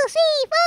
Sivo.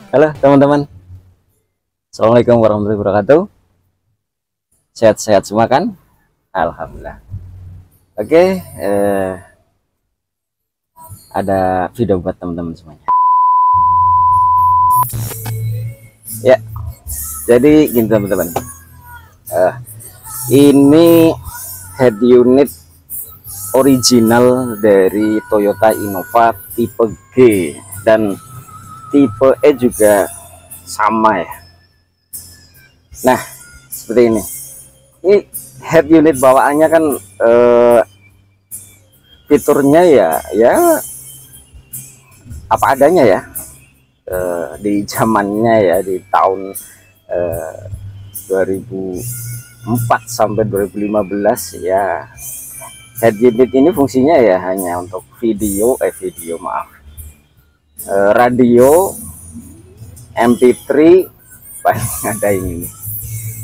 Halo teman-teman, Assalamualaikum warahmatullahi wabarakatuh. Sehat-sehat semua kan? Alhamdulillah. Oke, ada video buat teman-teman semuanya. Ya, jadi gini teman-teman, ini head unit original dari Toyota Innova tipe G dan tipe E juga sama ya. Nah, seperti ini. Ini head unit bawaannya kan fiturnya ya apa adanya ya. Di zamannya ya, di tahun 2004 sampai 2015 ya. Head unit ini fungsinya ya hanya untuk radio, MP3, paling ada ini nih,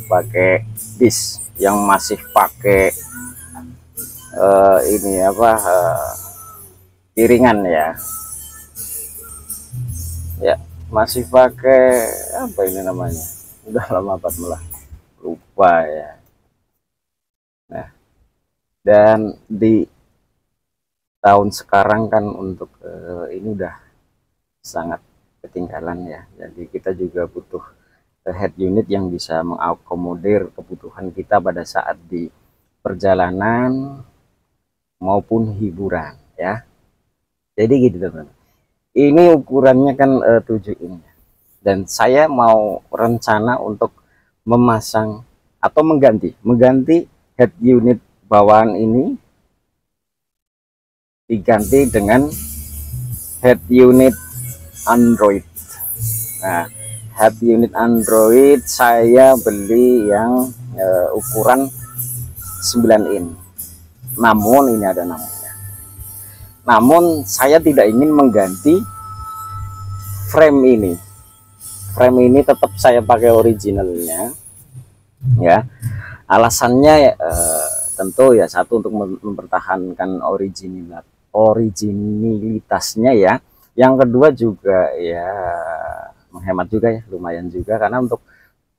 pakai disk yang masih pakai ini apa piringan ya masih pakai apa ini namanya, udah lama banget malah lupa ya. Nah, dan di tahun sekarang kan untuk ini udah sangat ketinggalan ya, jadi kita juga butuh head unit yang bisa mengakomodir kebutuhan kita pada saat di perjalanan maupun hiburan ya. Jadi gitu teman-teman, ini ukurannya kan 7 in dan saya mau rencana untuk memasang atau mengganti head unit bawaan ini, diganti dengan head unit Android. Nah, head unit Android saya beli yang ukuran 9 in. Namun ini ada namunnya. Namun saya tidak ingin mengganti frame ini. Frame ini tetap saya pakai originalnya. Ya. Alasannya tentu ya, satu untuk mempertahankan originalitasnya ya. Yang kedua juga ya menghemat juga ya, lumayan juga, karena untuk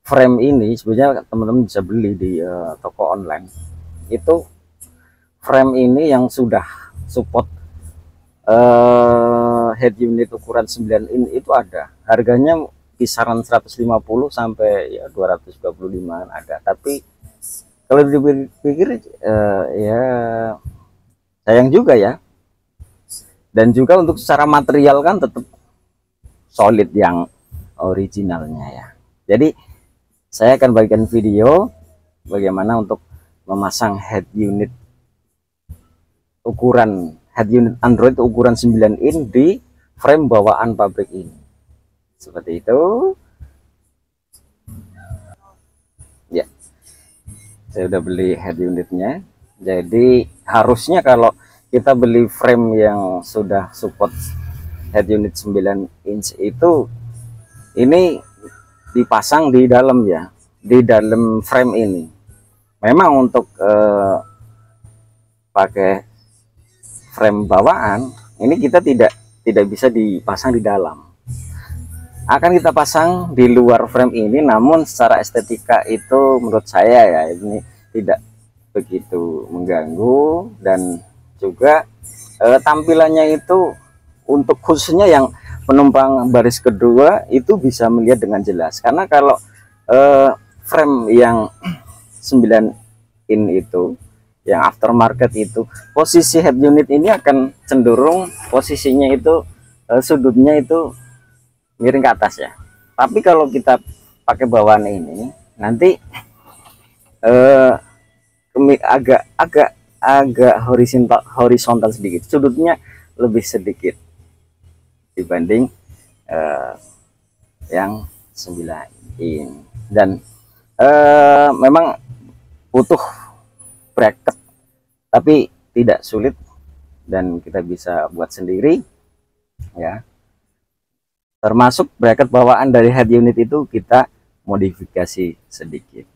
frame ini sebenarnya teman-teman bisa beli di toko online. Itu frame ini yang sudah support head unit ukuran 9 in itu ada. Harganya kisaran 150 sampai ya 225 ada. Tapi kalau dipikir ya sayang juga ya. Dan juga untuk secara material kan tetap solid yang originalnya ya. Jadi saya akan bagikan video bagaimana untuk memasang head unit Android ukuran 9 in di frame bawaan pabrik ini. Seperti itu. Ya. Saya udah beli head unitnya. Jadi harusnya kalau kita beli frame yang sudah support head unit 9 inch itu, ini dipasang di dalam ya, di dalam frame ini. Memang untuk pakai frame bawaan ini kita tidak bisa dipasang di dalam, akan kita pasang di luar frame ini. Namun secara estetika itu menurut saya ya ini tidak begitu mengganggu, dan juga tampilannya itu untuk khususnya yang penumpang baris kedua itu bisa melihat dengan jelas. Karena kalau frame yang 9 in itu, yang aftermarket itu, posisi head unit ini akan cenderung posisinya itu sudutnya itu miring ke atas ya. Tapi kalau kita pakai bawaan ini nanti agak horizontal sedikit, sudutnya lebih sedikit dibanding yang 9 in. Dan memang butuh bracket, tapi tidak sulit dan kita bisa buat sendiri ya. Termasuk bracket bawaan dari head unit itu kita modifikasi sedikit.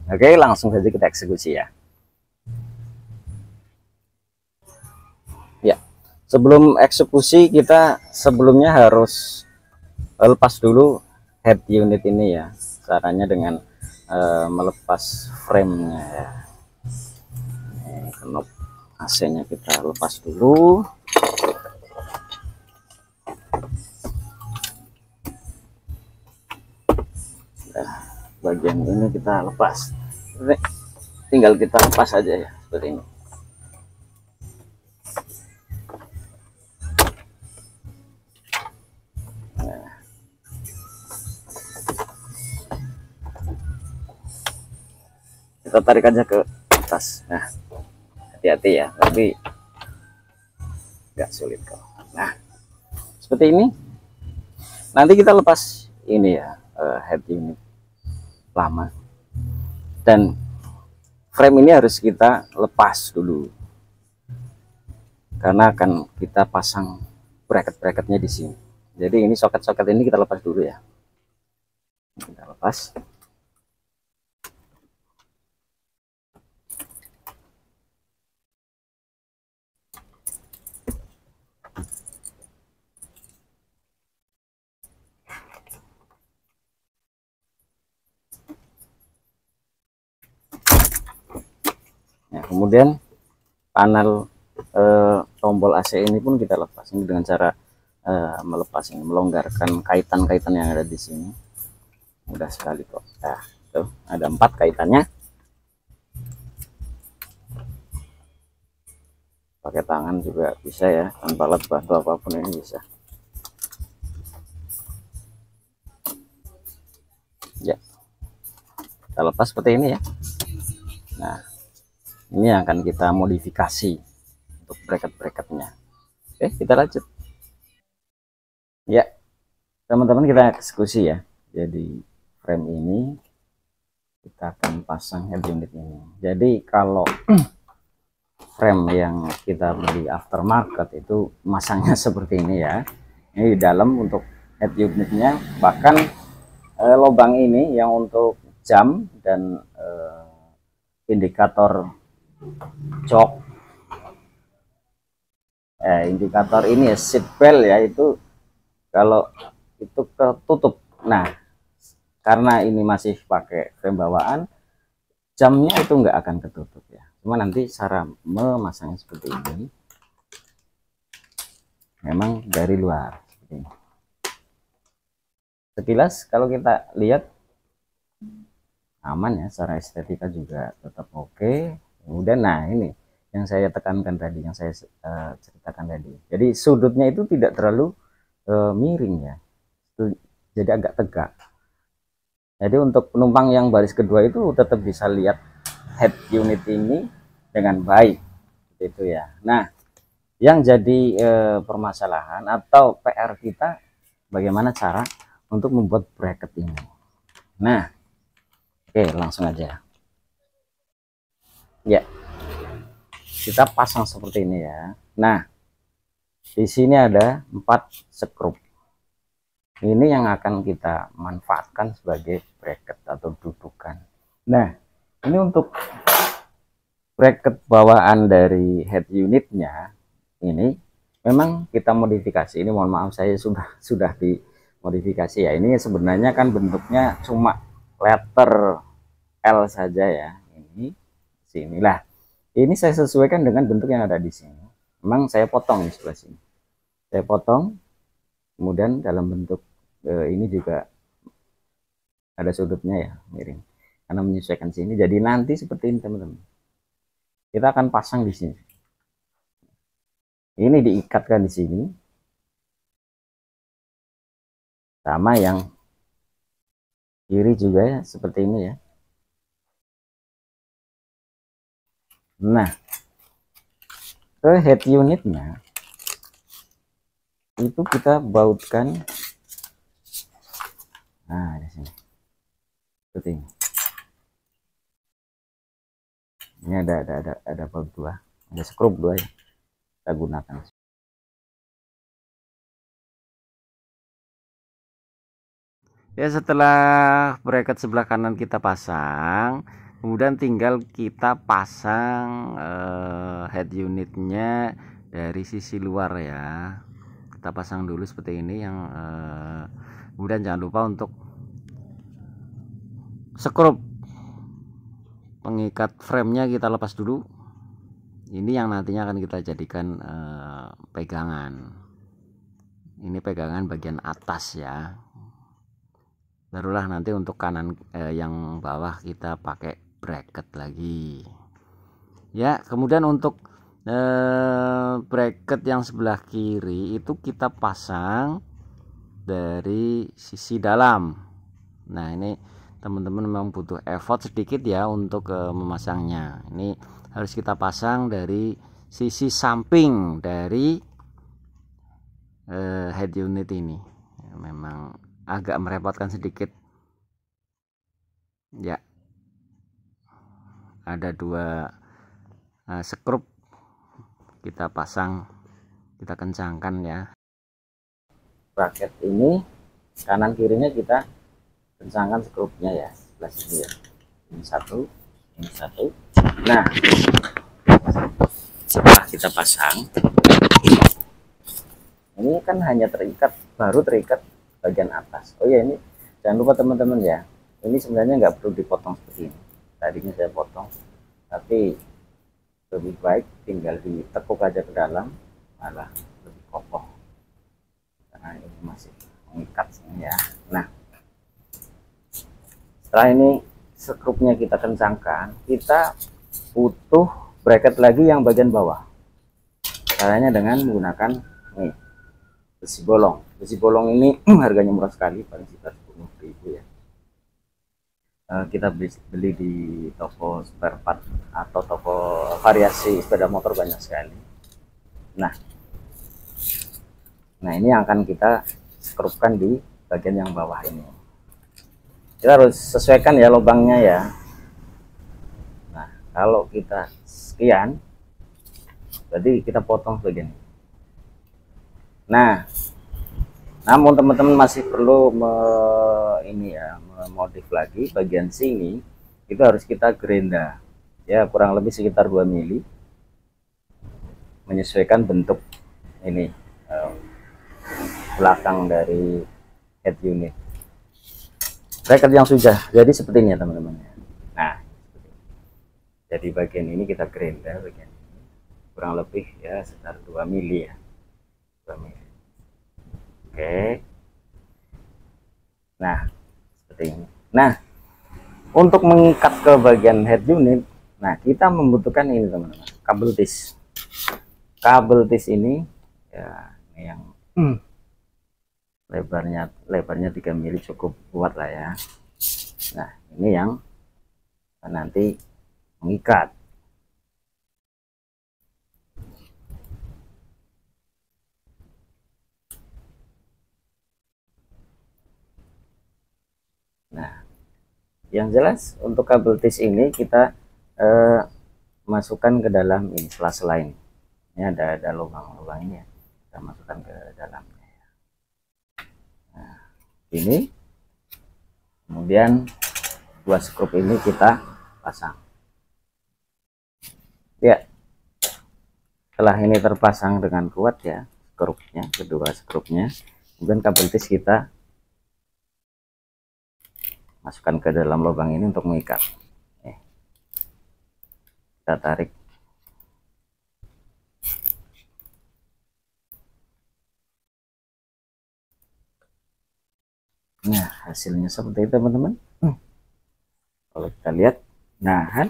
Oke, langsung saja kita eksekusi ya. Ya, sebelum eksekusi kita sebelumnya harus lepas dulu head unit ini ya. Caranya dengan melepas frame-nya ya. Knop AC-nya kita lepas dulu. Nah, bagian ini kita lepas. Tinggal kita lepas aja ya, seperti ini. Nah, kita tarik aja ke atas. Nah, hati-hati ya, tapi nggak sulit kok. Nah, seperti ini. Nanti kita lepas ini ya, head unit lama, dan frame ini harus kita lepas dulu karena akan kita pasang bracket-bracketnya di sini. Jadi ini soket-soket ini kita lepas dulu ya. Kita lepas. Nah, kemudian panel tombol AC ini pun kita lepas ini dengan cara melepas ini, melonggarkan kaitan-kaitan yang ada di sini. Mudah sekali kok. Nah, tuh ada 4 kaitannya. Pakai tangan juga bisa ya, tanpa alat bantu apapun ini bisa. Ya, kita lepas seperti ini ya. Nah, ini yang akan kita modifikasi untuk bracket-bracketnya. Oke, kita lanjut ya teman-teman, kita eksekusi ya. Jadi frame ini kita akan pasang head unit ini. Jadi kalau frame yang kita beli aftermarket itu masangnya seperti ini ya. Ini di dalam untuk head unitnya, bahkan lubang ini yang untuk jam dan indikator jok, indikator ini ya, seat belt ya, itu kalau itu ketutup. Nah, karena ini masih pakai frame bawaan, jamnya itu nggak akan ketutup ya. Cuma nanti cara memasangnya seperti ini, memang dari luar seperti ini. Sekilas kalau kita lihat aman ya, secara estetika juga tetap oke. Kemudian nah ini yang saya tekankan tadi, yang saya ceritakan tadi, jadi sudutnya itu tidak terlalu miring ya, jadi agak tegak. Jadi untuk penumpang yang baris kedua itu tetap bisa lihat head unit ini dengan baik gitu ya. Nah, yang jadi permasalahan atau PR kita, bagaimana cara untuk membuat bracket ini. Nah, oke, langsung aja ya, kita pasang seperti ini ya. Nah, di sini ada 4 skrup. Ini yang akan kita manfaatkan sebagai bracket atau dudukan. Nah, ini untuk bracket bawaan dari head unitnya ini memang kita modifikasi. Ini mohon maaf, saya sudah dimodifikasi ya. Ini sebenarnya kan bentuknya cuma letter L saja ya. Ini sinilah. Ini saya sesuaikan dengan bentuk yang ada di sini. Memang saya potong di sebelah sini. Saya potong, kemudian dalam bentuk ini juga ada sudutnya ya, miring. Karena menyesuaikan sini. Jadi nanti seperti ini teman-teman. Kita akan pasang di sini. Ini diikatkan di sini. Sama yang kiri juga ya, seperti ini ya. Nah, ke head unitnya itu kita bautkan, nah di sini seperti ini. Ini ada baut 2, ada skrup 2 ya. kita gunakan. Ya, setelah bracket sebelah kanan kita pasang, kemudian tinggal kita pasang head unitnya dari sisi luar ya. Kita pasang dulu seperti ini yang kemudian jangan lupa untuk skrup pengikat framenya kita lepas dulu. Ini yang nantinya akan kita jadikan pegangan. Ini pegangan bagian atas ya. Barulah nanti untuk kanan yang bawah kita pakai bracket lagi ya. Kemudian untuk bracket yang sebelah kiri itu kita pasang dari sisi dalam. Nah, ini teman-teman memang butuh effort sedikit ya untuk memasangnya. Ini harus kita pasang dari sisi samping dari head unit ini. Memang agak merepotkan sedikit ya. Ada dua skrup kita pasang, kita kencangkan ya. Bracket ini kanan kirinya kita kencangkan skrupnya ya, sebelah sini ya. Ini satu, ini satu. Nah, setelah kita pasang, ini kan hanya terikat, baru terikat bagian atas. Oh ya, ini jangan lupa teman-teman ya, ini sebenarnya nggak perlu dipotong seperti ini. Tadinya saya potong, tapi lebih baik tinggal ditekuk aja ke dalam, malah lebih kokoh karena ini masih mengikat sini ya. Nah, setelah ini skrupnya kita kencangkan, kita butuh bracket lagi yang bagian bawah. Caranya dengan menggunakan nih besi bolong. Besi bolong ini harganya murah sekali, paling sekitar 10.000 ya. Kita beli di toko spare part atau toko variasi sepeda motor banyak sekali. Nah ini yang akan kita skrupkan di bagian yang bawah ini. Kita harus sesuaikan ya lubangnya ya. Nah, kalau kita sekian, berarti kita potong bagian ini. Nah, namun teman-teman masih perlu memodif lagi bagian sini. Itu harus kita gerinda ya, kurang lebih sekitar 2 mili, menyesuaikan bentuk ini belakang dari head unit. Bracket yang sudah jadi seperti ini ya teman-teman. Nah, jadi bagian ini kita gerinda, bagian ini kurang lebih ya sekitar 2 mili ya. 2 mili. Oke. Nah, seperti ini. Nah, untuk mengikat ke bagian head unit, nah kita membutuhkan ini teman-teman, kabel tis. Kabel tis ini ya, ini yang lebarnya 3 mili cukup kuat lah ya. Nah, ini yang nanti mengikat. Nah, yang jelas untuk kabel tis ini kita masukkan ke dalam ini sela-sela ini. Ini ada lubang-lubang ini ya, kita masukkan ke dalamnya. Nah, ini kemudian 2 skrup ini kita pasang ya. Setelah ini terpasang dengan kuat ya skrupnya, kedua skrupnya, kemudian kabel tis kita masukkan ke dalam lubang ini untuk mengikat. Kita tarik. Nah, hasilnya seperti itu teman-teman. Kalau kita lihat, nah kan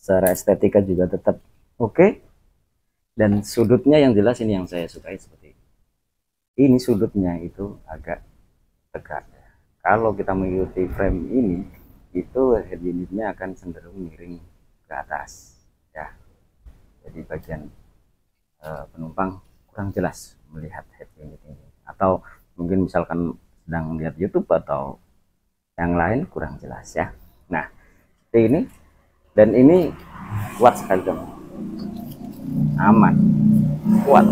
secara estetika juga tetap oke. Dan sudutnya yang jelas ini yang saya sukai seperti ini. Ini sudutnya itu agak tegak. Kalau kita mengikuti frame ini, itu head unitnya akan cenderung miring ke atas ya. Jadi bagian penumpang kurang jelas melihat head unit ini, atau mungkin misalkan sedang lihat YouTube atau yang lain kurang jelas ya. Nah, seperti ini, dan ini kuat sekali teman. aman, kuat.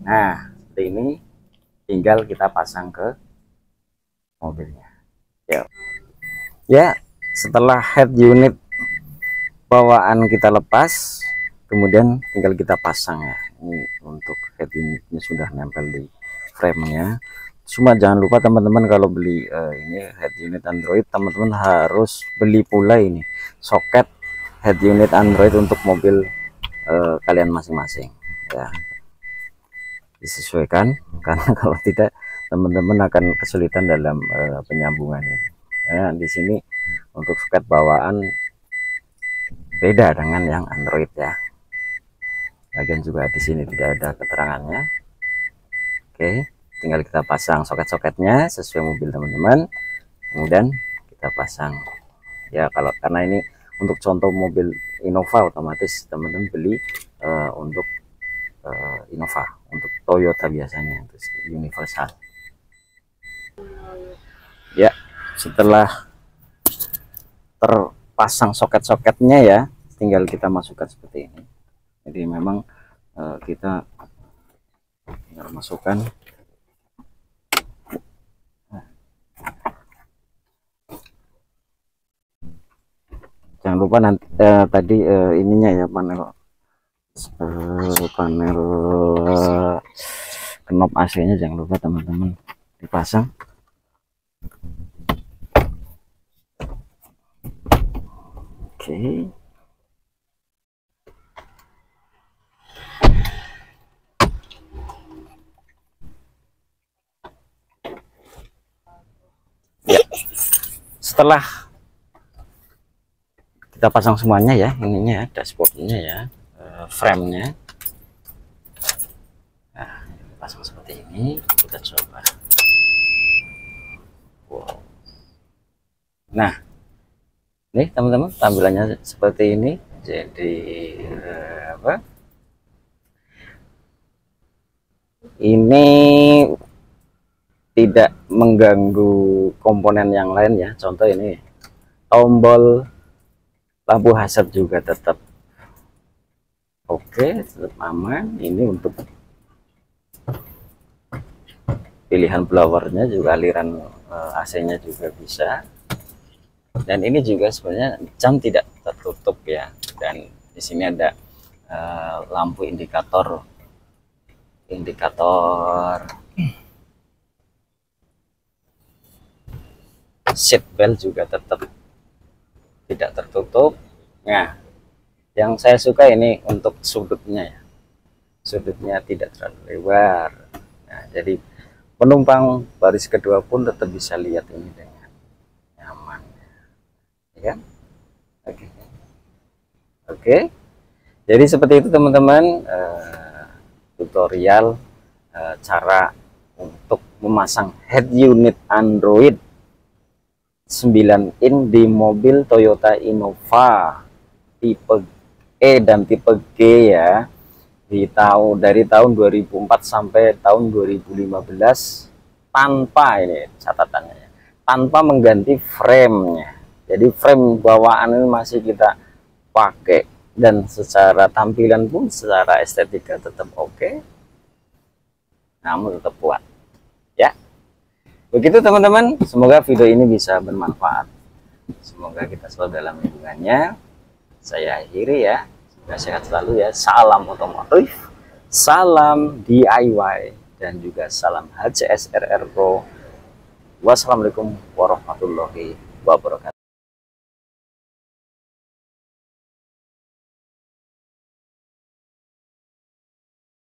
Nah, seperti ini tinggal kita pasang ke mobilnya. Ya, setelah head unit bawaan kita lepas, kemudian tinggal kita pasang ya. Ini untuk head unitnya sudah nempel di frame-nya. Cuma jangan lupa teman-teman, kalau beli ini head unit Android, teman-teman harus beli pula ini soket head unit Android untuk mobil kalian masing-masing ya, disesuaikan, karena kalau tidak teman-teman akan kesulitan dalam penyambungan ini ya. Di sini untuk soket bawaan beda dengan yang Android ya. Bagian juga di sini tidak ada keterangannya. Oke, tinggal kita pasang soket-soketnya sesuai mobil teman-teman, kemudian kita pasang ya. Kalau karena ini untuk contoh mobil Innova, otomatis teman-teman beli untuk Innova. Untuk Toyota biasanya terus universal ya. Setelah terpasang soket-soketnya ya, tinggal kita masukkan seperti ini. Jadi memang kita tinggal masukkan. Jangan lupa nanti tadi ininya ya, panel knob AC-nya jangan lupa teman-teman dipasang. Oke. Ya, setelah kita pasang semuanya ya, ininya ya, dashboardnya ya, frame-nya. Nah, pasang seperti ini, kita coba. Wow. Nah, nih teman-teman, tampilannya seperti ini. Jadi apa? Ini tidak mengganggu komponen yang lain ya. Contoh ini tombol lampu hazard juga tetap oke, tetap aman. Ini untuk pilihan blowernya juga, aliran AC-nya juga bisa. Dan ini juga sebenarnya jam tidak tertutup ya. Dan di sini ada lampu indikator seat belt juga tetap tidak tertutup. Nah, yang saya suka ini untuk sudutnya ya, sudutnya tidak terlalu lebar. Nah, jadi penumpang baris kedua pun tetap bisa lihat ini dengan nyaman ya kan. Oke, jadi seperti itu teman-teman, tutorial cara untuk memasang head unit Android 9 in di mobil Toyota Innova tipe E dan tipe G ya, dari tahun 2004 sampai tahun 2015, tanpa, ini catatannya ya, tanpa mengganti frame-nya. Jadi frame bawaan ini masih kita pakai, dan secara tampilan pun secara estetika tetap oke, namun tetap kuat ya. Begitu teman-teman, semoga video ini bisa bermanfaat, semoga kita selalu dalam lingkungannya. Saya akhiri ya, semoga sehat selalu ya. Salam otomotif, salam DIY, dan juga salam HCS RR Pro. Wassalamualaikum warahmatullahi wabarakatuh.